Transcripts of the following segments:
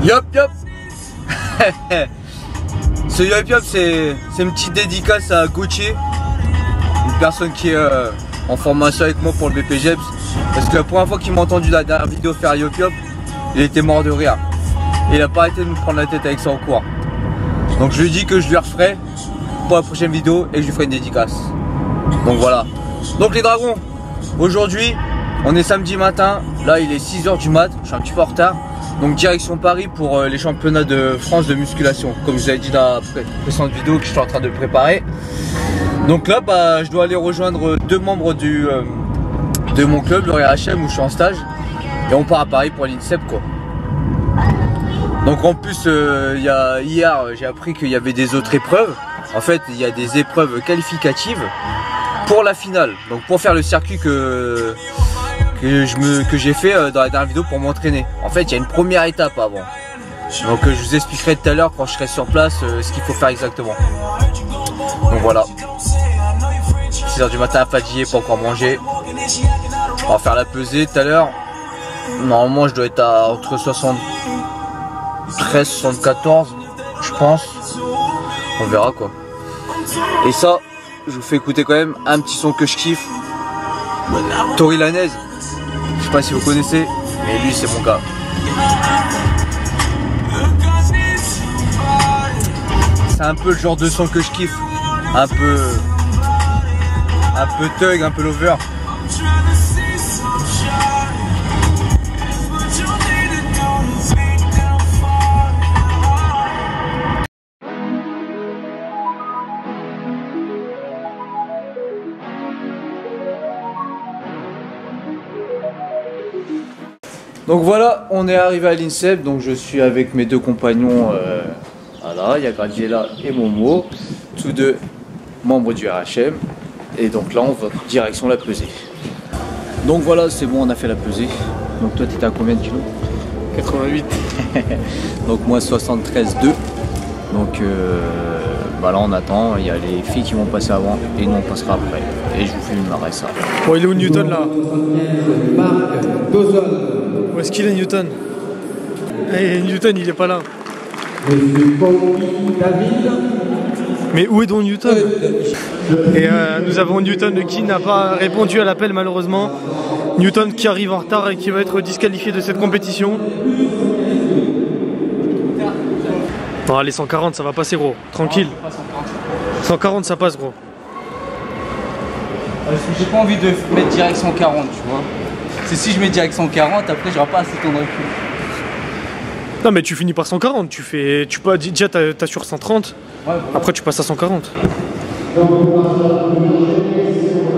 Yop yop. Ce yop yop, c'est une petite dédicace à Gauthier, une personne qui est en formation avec moi pour le BPGEPS. Parce que la première fois qu'il m'a entendu la dernière vidéo faire yop yop, il était mort de rire. Et il a pas arrêté de me prendre la tête avec ça en cours. Donc je lui dis que je lui referai pour la prochaine vidéo et que je lui ferai une dédicace. Donc voilà. Donc les dragons, aujourd'hui on est samedi matin, là il est 6 h du mat, je suis un petit peu en retard. Donc direction Paris pour les championnats de France de musculation, comme je vous avais dit dans la précédente vidéo que je suis en train de préparer. Donc là bah, je dois aller rejoindre 2 membres de mon club, le RHM, où je suis en stage. Et on part à Paris pour l'INSEP quoi. Donc en plus hier j'ai appris qu'il y avait des autres épreuves. En fait il y a des épreuves qualificatives pour la finale. Donc pour faire le circuit que j'ai fait dans la dernière vidéo pour m'entraîner. En fait il y a une première étape avant. Donc je vous expliquerai tout à l'heure quand je serai sur place ce qu'il faut faire exactement. Donc voilà. 6 h du matin, fatigué, pas encore mangé. On va faire la pesée tout à l'heure. Normalement je dois être à entre 73, 74 je pense. On verra quoi. Et ça, je vous fais écouter quand même un petit son que je kiffe. Tory Lanez. Je sais pas si vous connaissez, mais lui c'est mon gars. C'est un peu le genre de son que je kiffe. Un peu thug, un peu lover. Donc voilà, on est arrivé à l'INSEP, donc je suis avec mes 2 compagnons, voilà, il y a Gradiela et Momo, tous 2 membres du RHM, et donc là on va direction la pesée. Donc voilà, c'est bon, on a fait la pesée. Donc toi tu étais à combien de kilos? 88. Donc moi 73,2. Donc bah là on attend, il y a les filles qui vont passer avant et nous on passera après. Et je vous filmerai ça. Bon, il est où Newton là? Où est-ce qu'il est Newton? Hey, Newton il est pas là. Mais où est donc Newton? Et nous avons Newton qui n'a pas répondu à l'appel malheureusement. Newton qui arrive en retard et qui va être disqualifié de cette compétition. Non, allez, 140 ça va passer gros, tranquille. 140 ça passe gros. Parce que j'ai pas envie de mettre direct 140 tu vois. C'est si je mets direct 140 après j'aurai pas assez de temps de recul. Non mais tu finis par 140, tu peux déjà t'as sur 130, ouais, après tu passes à 140. Ouais,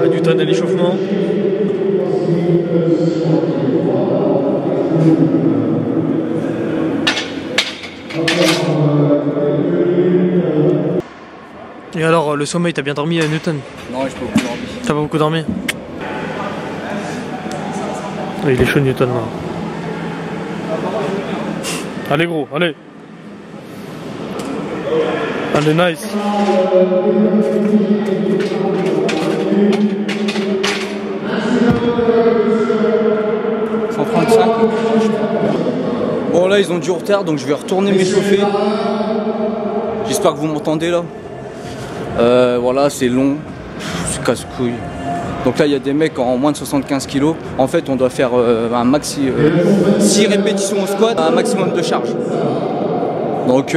Newton à l'échauffement. Et alors le sommeil, t'as bien dormi à Newton? Non, j'ai pas beaucoup dormi. T'as pas beaucoup dormi? Il est chaud Newton là. Allez gros, allez. Allez nice. Bon là ils ont du retard donc je vais retourner m'échauffer. J'espère que vous m'entendez là. Voilà c'est long, c'est casse-couille. Donc là il y a des mecs en moins de 75 kg. En fait on doit faire un maxi 6 répétitions au squat, un maximum de charge. Donc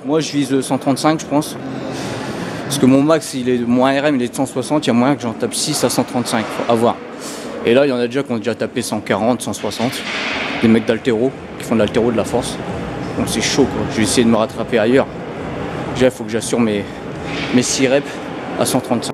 moi je vise 135 je pense. Parce que mon max mon ARM il est de 160, il y a moyen que j'en tape 6 à 135, faut avoir. Et là il y en a déjà qui ont déjà tapé 140, 160. Des mecs d'haltéro qui font de l'haltéro de la force. Donc c'est chaud quoi. Je vais essayer de me rattraper ailleurs. Déjà il faut que j'assure mes 6 reps à 135.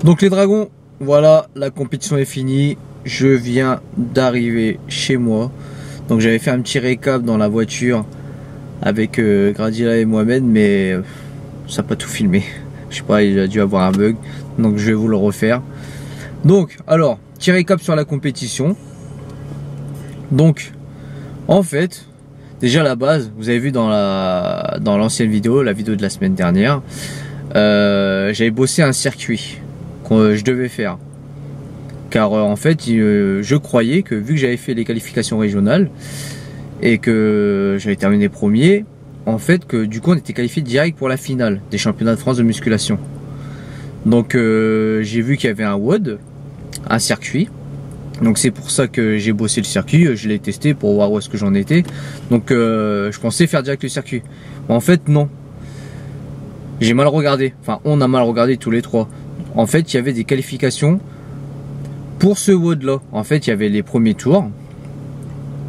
Donc les dragons, voilà, la compétition est finie. Je viens d'arriver chez moi. Donc j'avais fait un petit récap dans la voiture avec Gradilla et Mohamed, mais ça n'a pas tout filmé. Je sais pas, il a dû avoir un bug. Donc je vais vous le refaire. Donc, alors, petit récap sur la compétition. Donc, en fait, déjà à la base, vous avez vu dans l'ancienne vidéo, la vidéo de la semaine dernière, j'avais bossé un circuit que je devais faire. Car en fait, je croyais que vu que j'avais fait les qualifications régionales et que j'avais terminé premier, en fait que du coup on était qualifié direct pour la finale des championnats de France de musculation. Donc j'ai vu qu'il y avait un WOD, un circuit. Donc c'est pour ça que j'ai bossé le circuit, je l'ai testé pour voir où est-ce que j'en étais. Donc je pensais faire direct le circuit. Mais en fait non. J'ai mal regardé, enfin on a mal regardé tous les trois. En fait il y avait des qualifications pour ce WOD là. En fait il y avait les premiers tours.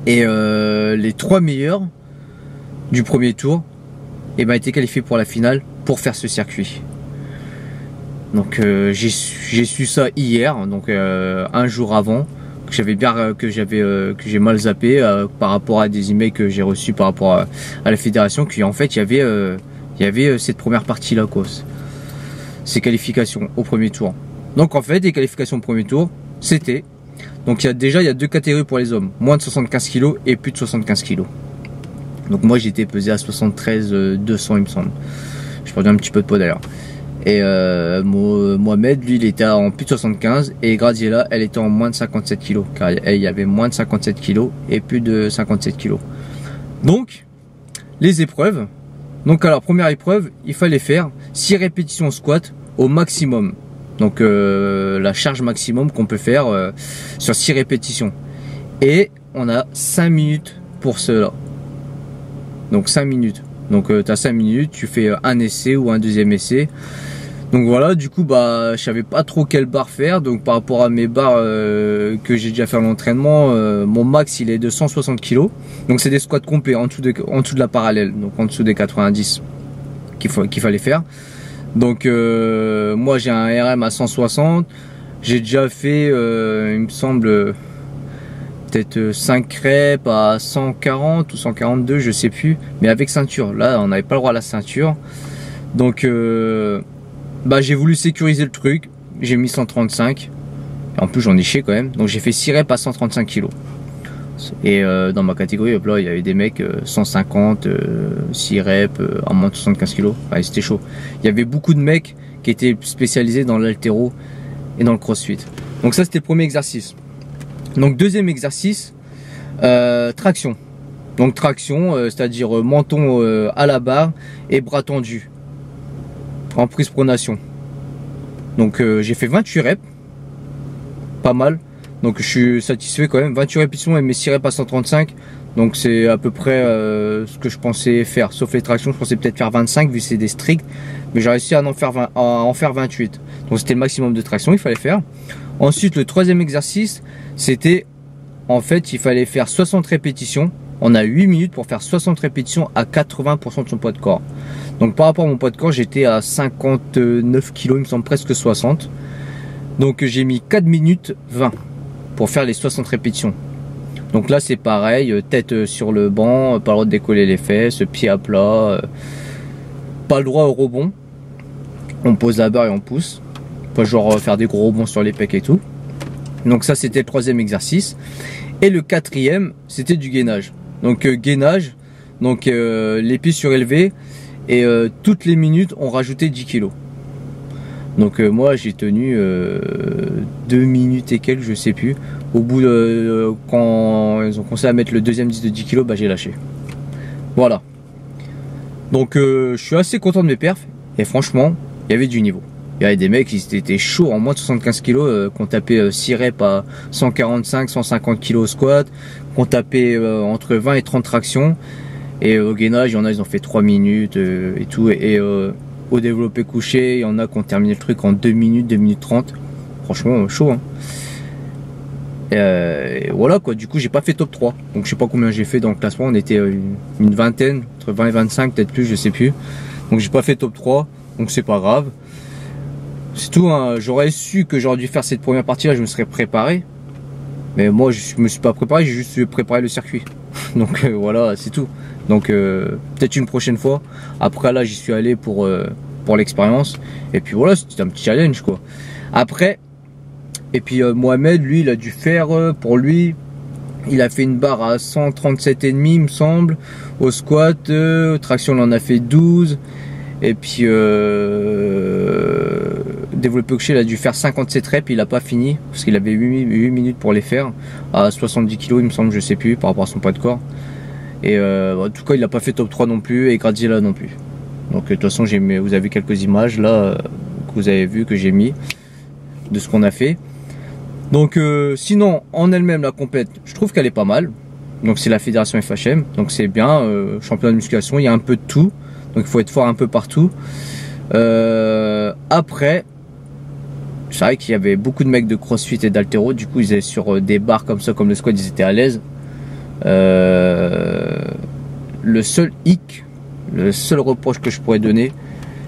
Et les 3 meilleurs du premier tour étaient qualifiés pour la finale pour faire ce circuit. Donc j'ai su ça hier, donc un jour avant, que j'ai mal zappé par rapport à des emails que j'ai reçus par rapport à la fédération, qu'en fait il y avait cette première partie là quoi, ces qualifications au premier tour. Donc en fait les qualifications au premier tour c'était, donc il y a deux catégories pour les hommes, moins de 75 kg et plus de 75 kg. Donc moi j'étais pesé à 73 200 il me semble. Je perdais un petit peu de poids d'ailleurs. Et Mohamed lui il était en plus de 75 et Graziella elle était en moins de 57 kg car elle y avait moins de 57 kg et plus de 57 kg. Donc les épreuves. Donc alors première épreuve, il fallait faire 6 répétitions squat au maximum. Donc la charge maximum qu'on peut faire sur 6 répétitions. Et on a 5 minutes pour cela. Donc 5 minutes. Donc tu as 5 minutes, tu fais un essai ou un deuxième essai. Donc voilà, du coup je savais pas trop quelle barre faire. Donc par rapport à mes barres que j'ai déjà fait à l'entraînement, mon max il est de 160 kg. Donc c'est des squats complets en dessous de la parallèle, donc en dessous des 90 qu'il fallait faire. Donc moi j'ai un RM à 160. J'ai déjà fait il me semble peut-être 5 reps à 140 ou 142, je sais plus, mais avec ceinture. Là on n'avait pas le droit à la ceinture. Donc j'ai voulu sécuriser le truc, j'ai mis 135 et en plus j'en ai chié quand même. Donc j'ai fait 6 reps à 135 kg. Et dans ma catégorie là il y avait des mecs 150 6 reps à moins de 75 kg. Enfin, c'était chaud. Il y avait beaucoup de mecs qui étaient spécialisés dans l'haltéro et dans le crossfit. Donc ça c'était le premier exercice. Donc deuxième exercice, traction. Donc traction, c'est-à-dire menton à la barre et bras tendus en prise pronation. Donc j'ai fait 28 reps, pas mal. Donc je suis satisfait quand même, 28 répétitions et mes 6 reps à 135. Donc c'est à peu près ce que je pensais faire. Sauf les tractions, je pensais peut-être faire 25 vu que c'est des stricts. Mais j'ai réussi à en faire 28. Donc c'était le maximum de traction qu'il fallait faire. Ensuite le troisième exercice, c'était en fait il fallait faire 60 répétitions. On a 8 minutes pour faire 60 répétitions à 80% de son poids de corps. Donc par rapport à mon poids de corps, j'étais à 59 kg, il me semble presque 60. Donc j'ai mis 4 minutes 20 pour faire les 60 répétitions. Donc là c'est pareil, tête sur le banc, pas le droit de décoller les fesses, pied à plat, pas le droit au rebond. On pose la barre et on pousse. Pas genre faire des gros rebonds sur les pecs et tout. Donc ça c'était le troisième exercice. Et le quatrième c'était du gainage. Donc gainage, donc les pieds surélevés et toutes les minutes on rajoutait 10 kg. Donc moi j'ai tenu 2 minutes et quelques, je sais plus. Au bout de quand ils ont commencé à mettre le deuxième disque de 10 kg, j'ai lâché. Voilà. Donc je suis assez content de mes perfs et franchement il y avait du niveau. Il y avait des mecs qui étaient chauds en moins de 75 kg, qu'on tapait 6 reps à 145, 150 kg au squat, qu'on tapait entre 20 et 30 tractions. Et au gainage, il y en a, ils ont fait 3 minutes et tout. Et au développé couché, il y en a qui ont terminé le truc en 2 minutes, 2 minutes 30. Franchement, chaud. Hein. Et voilà quoi, du coup, j'ai pas fait top 3. Donc je sais pas combien j'ai fait dans le classement. On était une vingtaine, entre 20 et 25, peut-être plus, je sais plus. Donc j'ai pas fait top 3, donc c'est pas grave. C'est tout, hein. J'aurais su que j'aurais dû faire cette première partie là, je me serais préparé. Mais moi je me suis pas préparé, j'ai juste préparé le circuit. Donc voilà, c'est tout. Donc peut-être une prochaine fois. Après là j'y suis allé pour l'expérience. Et puis voilà, c'était un petit challenge quoi. Après, et puis Mohamed, lui, il a dû faire pour lui, il a fait une barre à 137,5 il me semble. Au squat, traction il en a fait 12. Et puis développé couché, il a dû faire 57 reps, il a pas fini parce qu'il avait 8 minutes pour les faire à 70 kg il me semble, je sais plus, par rapport à son poids de corps. Et en tout cas il a pas fait top 3 non plus et Graziella non plus. Donc de toute façon vous avez quelques images là que vous avez vu que j'ai mis de ce qu'on a fait. Donc sinon en elle-même la compète, je trouve qu'elle est pas mal. Donc c'est la fédération FHM, donc c'est bien, championnat de musculation, il y a un peu de tout. Donc il faut être fort un peu partout. Après, c'est vrai qu'il y avait beaucoup de mecs de crossfit et d'haltéro. Du coup, ils étaient sur des barres comme ça, comme le squat, ils étaient à l'aise. Le seul hic, le seul reproche que je pourrais donner,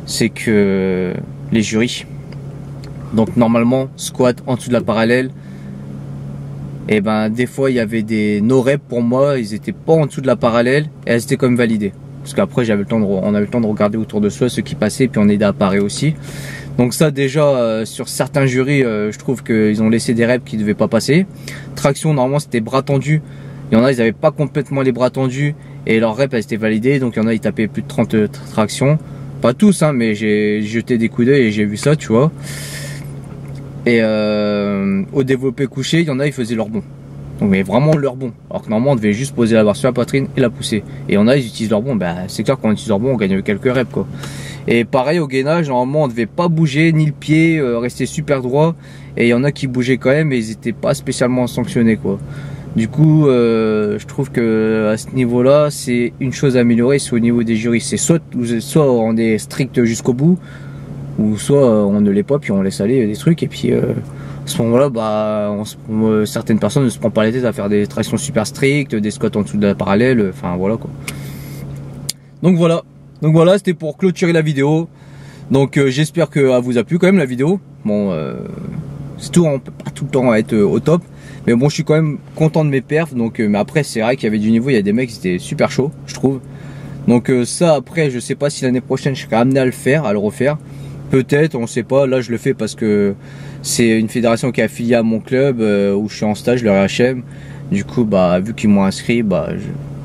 c'est que les jurys. Donc normalement, squat en dessous de la parallèle. Et ben des fois il y avait des no reps pour moi, ils étaient pas en dessous de la parallèle et elles étaient quand même validées. Parce qu'après on avait le temps de regarder autour de soi ceux qui passaient, puis on aidait à parer aussi. Donc ça déjà sur certains jurys je trouve qu'ils ont laissé des reps qui devaient pas passer. Traction normalement c'était bras tendus. Il y en a ils avaient pas complètement les bras tendus et leurs reps elles étaient validées. Donc il y en a ils tapaient plus de 30 tractions. Pas tous hein, mais j'ai jeté des coups d'œil et j'ai vu ça tu vois. Et au développé couché, il y en a ils faisaient leur bond. Donc mais vraiment leur bond. Alors que normalement on devait juste poser la barre sur la poitrine et la pousser. Et il y en a ils utilisent leur bond. Bah c'est clair quand on utilise leur bond on gagne quelques reps quoi. Et pareil au gainage, normalement on devait pas bouger ni le pied, rester super droit. Et il y en a qui bougeaient quand même et ils étaient pas spécialement sanctionnés quoi. Du coup je trouve que à ce niveau là c'est une chose à améliorer, c'est au niveau des jurys. C'est soit on est strict jusqu'au bout, ou soit on ne l'est pas puis on laisse aller des trucs et puis à ce moment là bah certaines personnes ne se prennent pas la tête à faire des tractions super strictes, des squats en dessous de la parallèle, enfin voilà quoi. Donc voilà c'était pour clôturer la vidéo. Donc j'espère que ça vous a plu quand même la vidéo. Bon c'est tout, on peut pas tout le temps être au top, mais bon je suis quand même content de mes perfs. Donc mais après c'est vrai qu'il y avait du niveau, il y a des mecs qui étaient super chauds je trouve. Donc ça après je sais pas si l'année prochaine je serai amené à le refaire. Peut-être, on sait pas. Là, je le fais parce que c'est une fédération qui est affiliée à mon club où je suis en stage, le RHM. Du coup, bah, vu qu'ils m'ont inscrit, bah,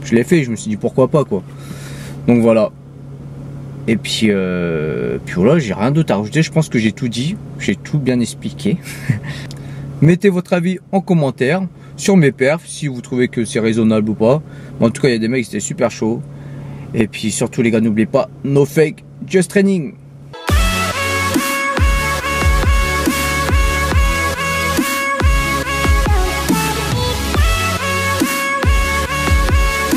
je l'ai fait. Je me suis dit pourquoi pas, quoi. Donc voilà. Et puis voilà, j'ai rien d'autre à rajouter. Je pense que j'ai tout dit, j'ai tout bien expliqué. Mettez votre avis en commentaire sur mes perfs, si vous trouvez que c'est raisonnable ou pas. Mais en tout cas, il y a des mecs qui étaient super chauds. Et puis surtout, les gars, n'oubliez pas, no fake, just training.